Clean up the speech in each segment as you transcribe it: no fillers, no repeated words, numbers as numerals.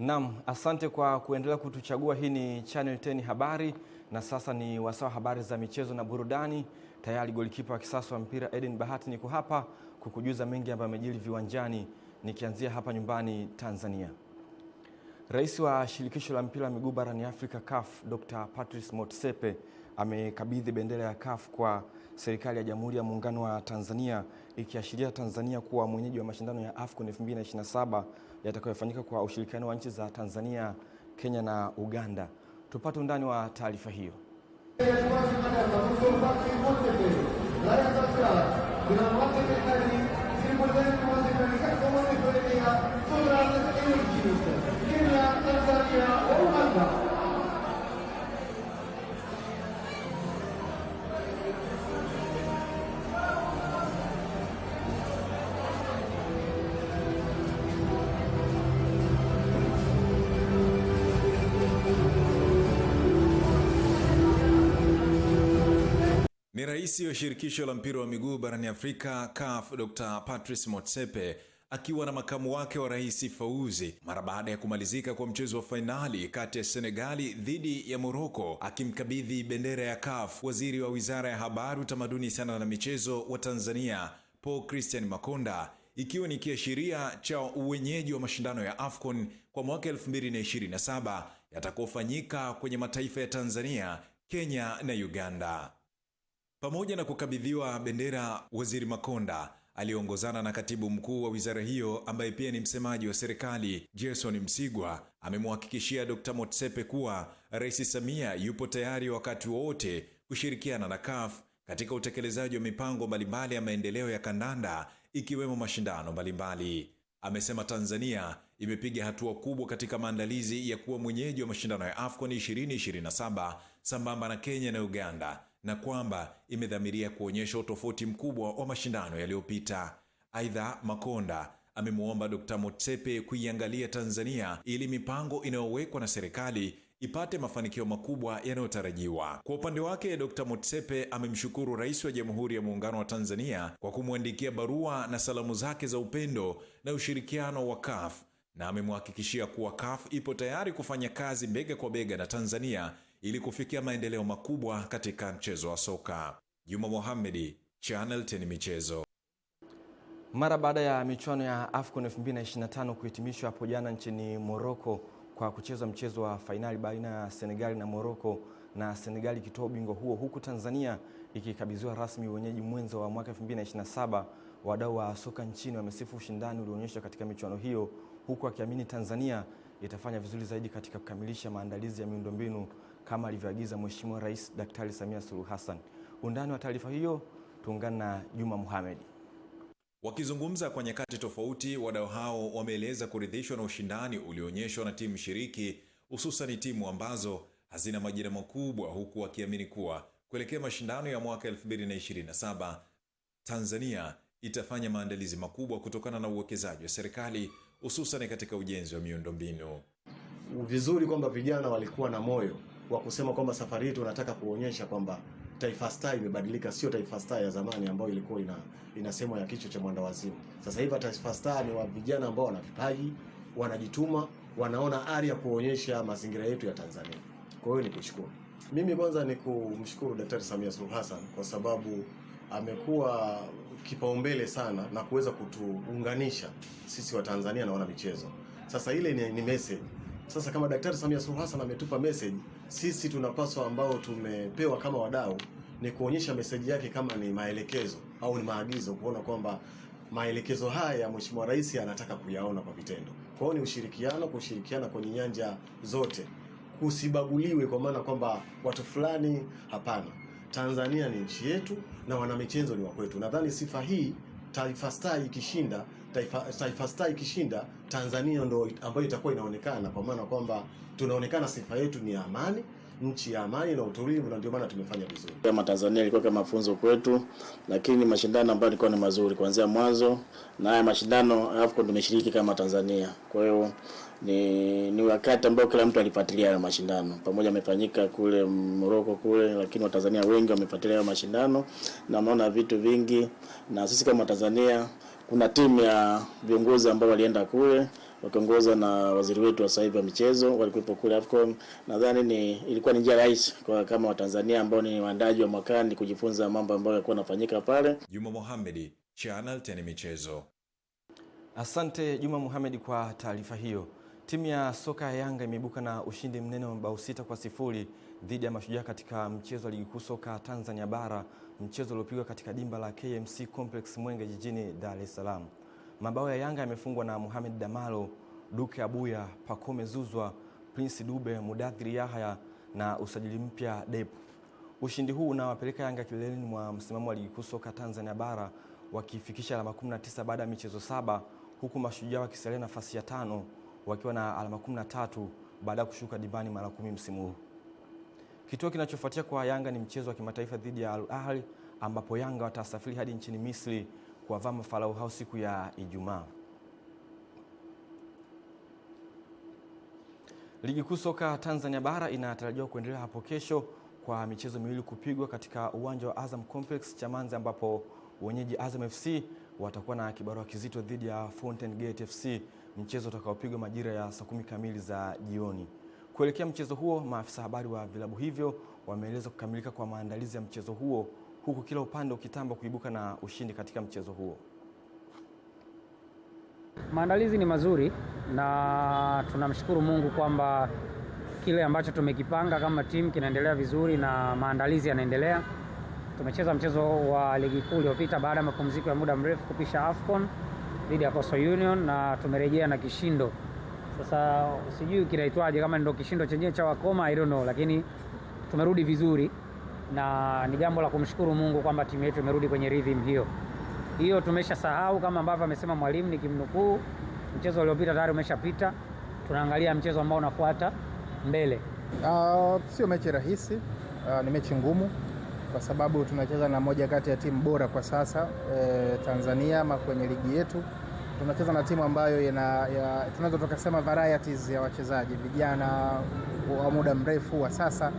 Naam, asante kwa kuendelea kutuchagua. Hii ni Channel 10 Habari na sasa ni wasaa habari za michezo na burudani. Tayari golikipa wa kisasa wa mpira Eden Bahati niko hapa kukujuza mengi ambayo yamejiri viwanjani, nikianzia hapa nyumbani Tanzania. Rais wa shirikisho la mpira wa miguu barani Afrika CAF, Dr. Patrice Motsepe amekabidhi bendera ya CAF kwa serikali ya Jamhuri ya Muungano wa Tanzania, ikiashiria Tanzania kuwa mwenyeji wa mashindano ya AFCON 2027 yatakayofanyika kwa ushirikiano wa nchi za Tanzania, Kenya na Uganda. Tupate undani wa taarifa hiyo. Ni rais wa shirikisho la mpira wa miguu barani Afrika CAF, Dr. Patrice Motsepe akiwa na makamu wake wa rais Fauzi mara baada ya kumalizika kwa mchezo wa fainali kati ya Senegali dhidi ya Morocco, akimkabidhi bendera ya CAF waziri wa Wizara ya Habari, Utamaduni, Sanaa na Michezo wa Tanzania Paul Christian Makonda, ikiwa ni kiashiria cha uwenyeji wa mashindano ya AFCON kwa mwaka 2027 yatakayofanyika kwenye mataifa ya Tanzania, Kenya na Uganda. Pamoja na kukabidhiwa bendera, waziri Makonda aliongozana na katibu mkuu wa wizara hiyo ambaye pia ni msemaji wa serikali Gerson Msigwa, amemhakikishia Dr. Motsepe kuwa Rais Samia yupo tayari wakati wote kushirikiana na CAF katika utekelezaji wa mipango mbalimbali ya maendeleo ya kandanda ikiwemo mashindano mbalimbali. Amesema Tanzania imepiga hatua kubwa katika maandalizi ya kuwa mwenyeji wa mashindano ya AFCON 2027 sambamba na Kenya na Uganda, na kwamba imedhamiria kuonyesha utofauti mkubwa wa mashindano yaliyopita. Aidha, Makonda amemuomba Dr. Motsepe kuiangalia Tanzania ili mipango inayowekwa na serikali ipate mafanikio makubwa yanayotarajiwa. Kwa upande wake, Dr. Motsepe amemshukuru Rais wa Jamhuri ya Muungano wa Tanzania kwa kumwandikia barua na salamu zake za upendo na ushirikiano wa CAF, na amemhakikishia kuwa CAF ipo tayari kufanya kazi bega kwa bega na Tanzania ili kufikia maendeleo makubwa katika mchezo wa soka. Juma Mohamed, Channel 10 Michezo. Mara baada ya michuano ya AFCON 2025 kuhitimishwa hapo jana nchini Morocco kwa kucheza mchezo wa fainali baina ya Senegali na Morocco, na Senegali ikitoa ubingwa huo, huku Tanzania ikikabidhiwa rasmi wenyeji mwenza wa mwaka 2027, wadau wa soka nchini wamesifu ushindani ulioonyeshwa katika michuano hiyo, huku akiamini Tanzania itafanya vizuri zaidi katika kukamilisha maandalizi ya miundombinu kama alivyoagiza Mheshimiwa Rais Daktari Samia Suluhu Hassan. Undani wa taarifa hiyo tuungane na Juma Mohamed. Wakizungumza kwa nyakati tofauti, wadau hao wameeleza kuridhishwa na ushindani ulioonyeshwa na timu shiriki, hususan timu ambazo hazina majina makubwa, huku wakiamini kuwa kuelekea mashindano ya mwaka 2027 Tanzania itafanya maandalizi makubwa kutokana na uwekezaji wa serikali, hususan katika ujenzi wa miundombinu. Vizuri kwamba vijana walikuwa na moyo wa kusema kwamba safari hii tunataka kuonyesha kwamba Taifa Star imebadilika, sio Taifa Star ya zamani ambayo ilikuwa inasemwa ya kichwa cha mwanda wazimu. Sasa hivi Taifa Star ni wa vijana ambao wana vipaji, wanajituma, wanaona ari ya kuonyesha mazingira yetu ya Tanzania. Kwa hiyo nikushukuru. Mimi kwanza ni kumshukuru Daktari Samia Suluhu Hassan kwa sababu amekuwa kipaumbele sana na kuweza kutuunganisha sisi wa Tanzania na wana michezo. Sasa ile ni message. Sasa kama Daktari Samia Suluhu Hassan ametupa message, sisi tunapaswa ambao tumepewa kama wadau ni kuonyesha message yake kama ni maelekezo au ni maagizo, kuona kwamba maelekezo haya Mheshimiwa Rais anataka kuyaona kwa vitendo. Kwa hiyo ni ushirikiano, kushirikiana kwenye nyanja zote. Kusibaguliwe kwa maana kwamba watu fulani, hapana. Tanzania ni nchi yetu na wana michezo ni wa kwetu. Nadhani sifa hii Taifa Star ikishinda Tanzania ndo ambayo itakuwa inaonekana, kwa maana kwamba tunaonekana sifa yetu ni amani, nchi ya amani na utulivu, na ndio maana tumefanya vizuri. Kama Tanzania ilikuwa kama mafunzo kwetu, lakini mashindano ambayo yalikuwa ni mazuri kuanzia mwanzo, na haya mashindano AFCON tumeshiriki kama Tanzania. Kwa hiyo ni wakati ambao kila mtu alifuatilia haya mashindano. Pamoja yamefanyika kule Morocco kule, lakini Watanzania wengi wamefuatilia haya mashindano na wameona vitu vingi. Na sisi kama Tanzania kuna timu ya viongozi ambao walienda kule, wakiongozwa na waziri wetu wa sasa hivi wa michezo, walikuwepo kule AFCON. Nadhani ilikuwa ni njia rahisi kwa kama Watanzania ambao ni waandaji wa mwakani kujifunza mambo ambayo yalikuwa yanafanyika pale. Juma Mohamed, Channel 10 Michezo. Asante Juma Mohamed kwa taarifa hiyo. Timu ya soka ya Yanga imeibuka na ushindi mnene wa mabao 6-0 dhidi ya Mashujaa katika mchezo wa ligi kuu soka Tanzania bara, mchezo uliopigwa katika dimba la KMC Complex Mwenge jijini Dar es Salaam. Mabao ya Yanga yamefungwa na Mohamed Damalo, Duke Abuya, Pacome Zuzwa, Prince Dube, Mudathiri Yahya na usajili mpya Depu. Ushindi huu unawapeleka Yanga kileleni mwa msimamo wa ligi kuu soka Tanzania bara wakifikisha alama 19 baada ya michezo 7, huku Mashujaa wakisalia nafasi ya 5 wakiwa na alama 13 baada ya kushuka dimbani mara 10 msimu huu. Kituo kinachofuatia kwa Yanga ni mchezo wa kimataifa dhidi ya Al Ahly, ambapo Yanga watasafiri hadi nchini Misri kuwavaa Mafarao hao siku ya Ijumaa. Ligi kuu soka Tanzania bara inatarajiwa kuendelea hapo kesho kwa michezo miwili kupigwa katika uwanja wa Azam Complex Chamazi, ambapo wenyeji Azam FC watakuwa na kibarua kizito dhidi ya Fountain Gate FC, mchezo utakaopigwa majira ya saa 10 kamili za jioni. Kuelekea mchezo huo, maafisa habari wa vilabu hivyo wameeleza kukamilika kwa maandalizi ya mchezo huo, huku kila upande ukitamba kuibuka na ushindi katika mchezo huo. Maandalizi ni mazuri na tunamshukuru Mungu kwamba kile ambacho tumekipanga kama timu kinaendelea vizuri na maandalizi yanaendelea. Tumecheza mchezo wa ligi kuu uliopita baada ya mapumziko ya muda mrefu kupisha AFCON dhidi ya Coastal Union na tumerejea na kishindo. Sasa sijui kinaitwaje, kama ndio kishindo chenyewe cha wakoma I don't know, lakini tumerudi vizuri na ni jambo la kumshukuru Mungu kwamba timu yetu imerudi kwenye rhythm hiyo. Hiyo tumeshasahau kama ambavyo amesema mwalimu nikimnukuu, mchezo uliopita tayari umeshapita. Tunaangalia mchezo ambao unafuata mbele. Sio mechi rahisi, ni mechi ngumu kwa sababu tunacheza na moja kati ya timu bora kwa sasa Tanzania ama kwenye ligi yetu. Tunacheza na timu ambayo tunaweza tukasema varieties ya wachezaji, vijana wa muda mrefu wa sasa,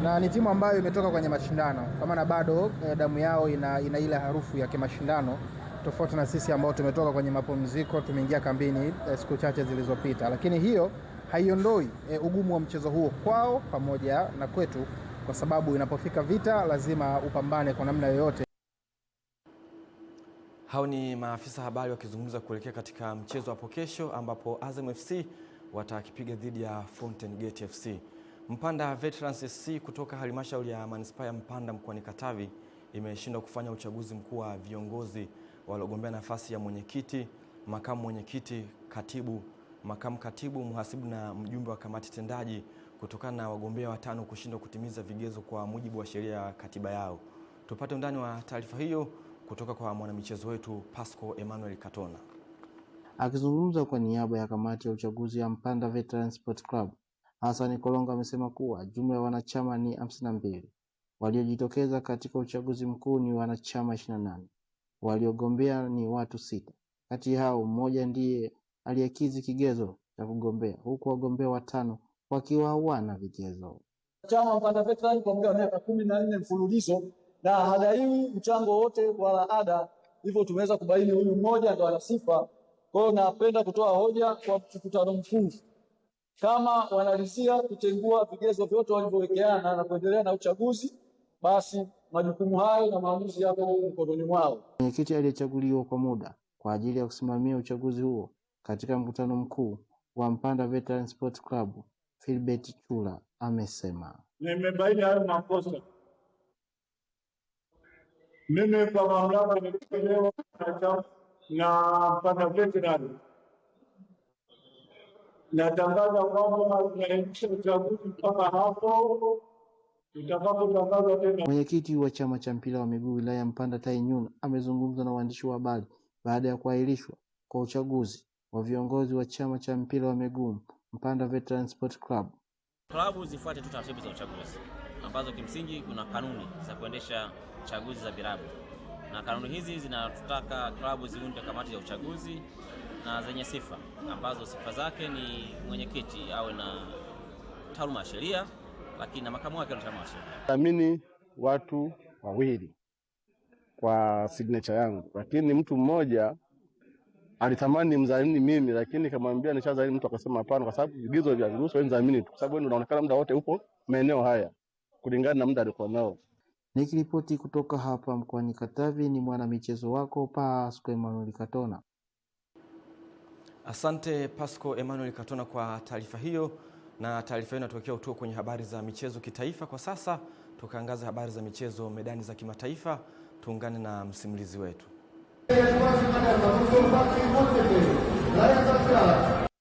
na ni timu ambayo imetoka kwenye mashindano, kwa maana bado damu yao ina ile harufu ya kimashindano, tofauti na sisi ambao tumetoka kwenye mapumziko, tumeingia kambini siku chache zilizopita. Lakini hiyo haiondoi ugumu wa mchezo huo kwao pamoja na kwetu, kwa sababu inapofika vita lazima upambane kwa namna yoyote. Hao ni maafisa habari wakizungumza kuelekea katika mchezo hapo kesho, ambapo Azam FC watakipiga dhidi ya Fountain Gate FC. Mpanda Veterans SC kutoka halmashauri ya manispaa ya Mpanda mkoani Katavi imeshindwa kufanya uchaguzi mkuu wa viongozi waliogombea nafasi ya mwenyekiti, makamu mwenyekiti, katibu, makamu katibu, mhasibu na mjumbe wa kamati tendaji kutokana na wagombea 5 kushindwa kutimiza vigezo kwa mujibu wa sheria ya katiba yao. Tupate undani wa taarifa hiyo kutoka kwa mwanamichezo wetu Pasco Emmanuel Katona. Akizungumza kwa niaba ya kamati ya uchaguzi ya Mpanda Veterans Sport Club, Hassan Kolonga amesema kuwa jumla ya wanachama ni 52. Waliojitokeza katika uchaguzi mkuu ni wanachama 28. Waliogombea ni watu 6. Kati hao mmoja ndiye aliyekidhi kigezo cha kugombea, huku wagombea 5 wakiwa hawana vigezo. Chama Mpanda Veterans kwa muda wa miaka 14 mfululizo na hadaiwi mchango wote wala ada, hivyo tumeweza kubaini huyu mmoja ndo ana sifa. Kwa hiyo napenda kutoa hoja kwa mkutano mkuu, kama wanalizia kutengua vigezo vyote walivyowekeana na kuendelea na uchaguzi, basi majukumu hayo na maamuzi yako mkononi mwao. Mwenyekiti aliyechaguliwa kwa muda kwa ajili ya kusimamia uchaguzi huo katika mkutano mkuu wa Mpanda Veterans Sport Club, Philbert Chula, amesema nimebaini hayo makosa. Mimi kwa mamlaka nimetolewa na Mpanda Veterans natangaza kwamba tunaendesha uchaguzi mpaka hapo tutakapotangaza tena. Mwenyekiti wa chama cha mpira wa miguu wilaya Mpanda Tai Nyuna amezungumza na waandishi wa habari baada ya kuahirishwa kwa uchaguzi wa viongozi wa chama cha mpira wa miguu Mpanda Veterans Sport Club. Klabu zifuate tu taratibu za uchaguzi ambazo kimsingi kuna kanuni za kuendesha chaguzi za vilabu, na kanuni hizi zinatutaka klabu ziunde kamati ya uchaguzi na zenye sifa, ambazo sifa zake ni mwenyekiti awe na taaluma ya sheria, lakini na makamu wake na taaluma ya sheria. Naamini watu 2 kwa signature yangu, lakini mtu mmoja alitamani nimdhamini mimi, lakini kamwambia nishadhamini mtu, akasema hapana, kwa sababu vigezo vya ruhusa wewe mdhamini tu, kwa sababu wewe unaonekana muda wote upo maeneo haya kulingana na muda alikuwa nao. Nikiripoti kutoka hapa mkoani Katavi, ni mwana michezo wako Pasco Emmanuel Katona. Asante Pasco Emmanuel Katona kwa taarifa hiyo, na taarifa hiyo inatokea utuo kwenye habari za michezo kitaifa. Kwa sasa tukaangaza habari za michezo medani za kimataifa, tuungane na msimulizi wetu.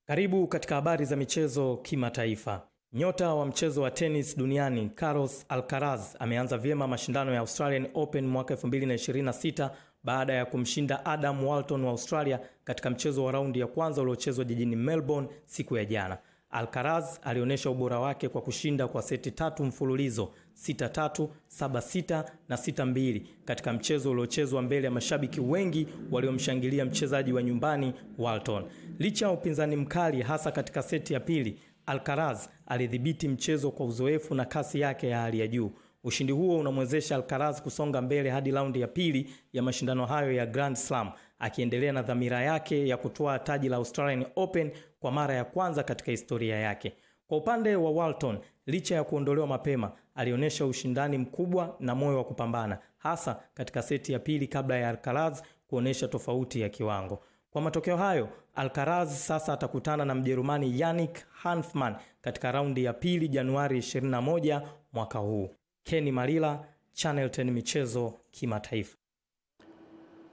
Karibu katika habari za michezo kimataifa. Nyota wa mchezo wa tenis duniani Carlos Alcaraz ameanza vyema mashindano ya Australian Open mwaka 2026 baada ya kumshinda Adam Walton wa Australia katika mchezo wa raundi ya kwanza uliochezwa jijini Melbourne siku ya jana. Alcaraz alionyesha ubora wake kwa kushinda kwa seti 3 mfululizo 6-3, 7-6 na 6-2 katika mchezo uliochezwa mbele ya mashabiki wengi waliomshangilia mchezaji wa nyumbani Walton. Licha ya upinzani mkali hasa katika seti ya pili, Alcaraz alidhibiti mchezo kwa uzoefu na kasi yake ya hali ya juu. Ushindi huo unamwezesha Alcaraz kusonga mbele hadi raundi ya pili ya mashindano hayo ya Grand Slam, akiendelea na dhamira yake ya kutoa taji la Australian Open kwa mara ya kwanza katika historia yake. Kwa upande wa Walton, licha ya kuondolewa mapema, alionyesha ushindani mkubwa na moyo wa kupambana, hasa katika seti ya pili kabla ya Alcaraz kuonyesha tofauti ya kiwango. Kwa matokeo hayo, Alcaraz sasa atakutana na Mjerumani Yannick Hanfmann katika raundi ya pili Januari 21 mwaka huu. Kenny Malila, Channel 10 michezo kimataifa.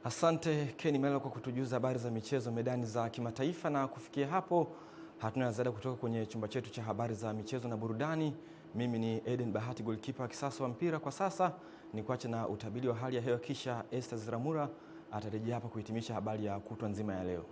Asante Kenny Malila kwa kutujuza habari za michezo medani za kimataifa, na kufikia hapo hatuna zaidi kutoka kwenye chumba chetu cha habari za michezo na burudani. Mimi ni Eden Bahati, goalkeeper wa kisasa wa mpira. Kwa sasa ni kuache na utabiri wa hali ya hewa, kisha Esther Ziramura atarejea hapa kuhitimisha habari ya kutwa nzima ya leo.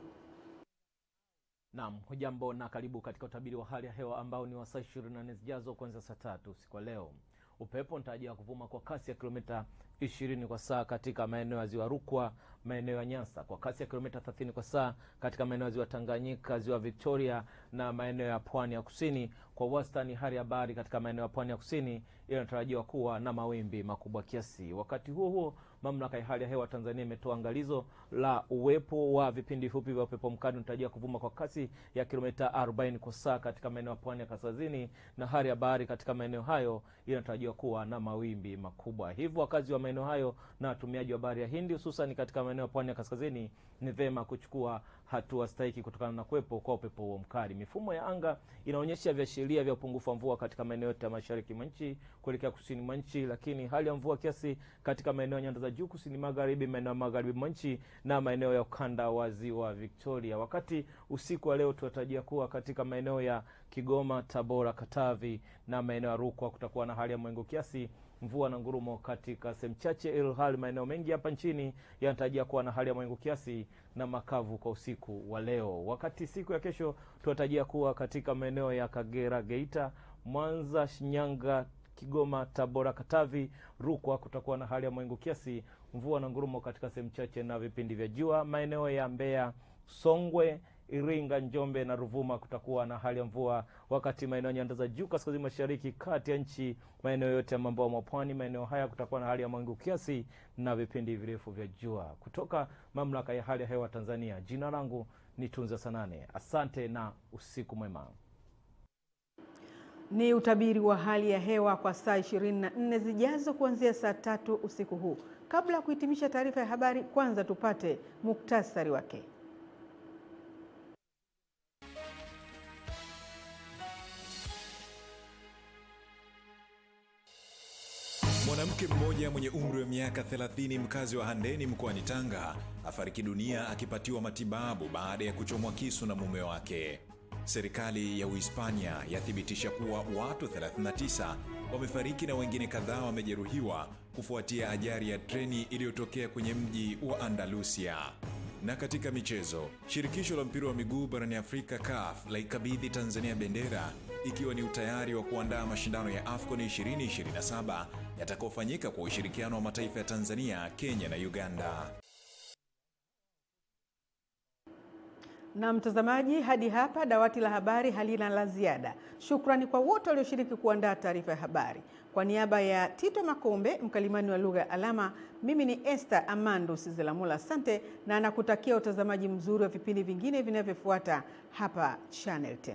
Naam, hujambo na karibu katika utabiri wa hali ya hewa ambao ni wa saa 24 zijazo kuanzia saa 3 usiku wa leo. Upepo unatarajiwa kuvuma kwa kasi ya kilomita 20 kwa saa katika maeneo ya Ziwa Rukwa, maeneo ya Nyasa, kwa kasi ya kilomita 30 kwa saa katika maeneo ya Ziwa Tanganyika, Ziwa Victoria na maeneo ya Pwani ya Kusini. Kwa wastani hali ya bahari katika maeneo ya Pwani ya Kusini inatarajiwa kuwa na mawimbi makubwa kiasi. Wakati huo huo, mamlaka ya hali ya hewa Tanzania imetoa angalizo la uwepo wa vipindi fupi vya upepo mkali unatarajiwa kuvuma kwa kasi ya kilomita 40 kwa saa katika maeneo ya Pwani ya Kaskazini, na hali ya bahari katika maeneo hayo inatarajiwa kuwa na mawimbi makubwa. Hivyo wakazi wa maeneo hayo na watumiaji wa bahari ya Hindi hususan katika maeneo ya Pwani ya Kaskazini ni vema kuchukua hatua stahiki kutokana na kuwepo kwa upepo huo mkali. Mifumo ya anga inaonyesha viashiria vya upungufu wa mvua katika maeneo yote ya mashariki mwa nchi kuelekea kusini mwa nchi, lakini hali ya mvua kiasi katika maeneo ya nyanda za juu kusini magharibi, maeneo ya magharibi mwa nchi na maeneo ya ukanda wa Ziwa Victoria. Wakati usiku wa leo tunatarajia kuwa katika maeneo ya Kigoma, Tabora, Katavi na maeneo ya Rukwa kutakuwa na hali ya mawingu kiasi, mvua na ngurumo katika sehemu chache, ilhali maeneo mengi hapa nchini yanatarajia kuwa na hali ya mawingu kiasi na makavu kwa usiku wa leo. Wakati siku ya kesho tunatarajia kuwa katika maeneo ya Kagera, Geita, Mwanza, Shinyanga, Kigoma, Tabora, Katavi, Rukwa kutakuwa na hali ya mawingu kiasi, mvua na ngurumo katika sehemu chache na vipindi vya jua. Maeneo ya Mbeya, Songwe, Iringa, Njombe na Ruvuma kutakuwa na hali ya mvua, wakati maeneo ya nyanda za juu kaskazini mashariki kati ya nchi, maeneo yote ya mambo ya pwani, maeneo haya kutakuwa na hali ya mawingu kiasi na vipindi virefu vya jua. Kutoka mamlaka ya hali ya hewa Tanzania, jina langu ni Tunza Sanane. Asante na usiku mwema. Ni utabiri wa hali ya hewa kwa saa 24 zijazo kuanzia saa 3 usiku huu. Kabla ya kuhitimisha taarifa ya habari, kwanza tupate muktasari wake. Mwanamke mmoja mwenye umri wa miaka 30 mkazi wa Handeni mkoani Tanga afariki dunia akipatiwa matibabu baada ya kuchomwa kisu na mume wake. Serikali ya Uhispania yathibitisha kuwa watu 39 wamefariki na wengine kadhaa wamejeruhiwa kufuatia ajali ya treni iliyotokea kwenye mji wa Andalusia. Na katika michezo, shirikisho la mpira wa miguu barani Afrika CAF laikabidhi Tanzania bendera ikiwa ni utayari wa kuandaa mashindano ya AFCON 2027 yatakayofanyika kwa ushirikiano wa mataifa ya Tanzania, Kenya na Uganda. Na mtazamaji, hadi hapa dawati la habari halina la ziada. Shukrani kwa wote walioshiriki kuandaa taarifa ya habari. Kwa niaba ya Tito Makombe, mkalimani wa lugha ya alama, mimi ni Esther Amandu Sizilamula. Asante na nakutakia utazamaji mzuri wa vipindi vingine vinavyofuata hapa Channel 10.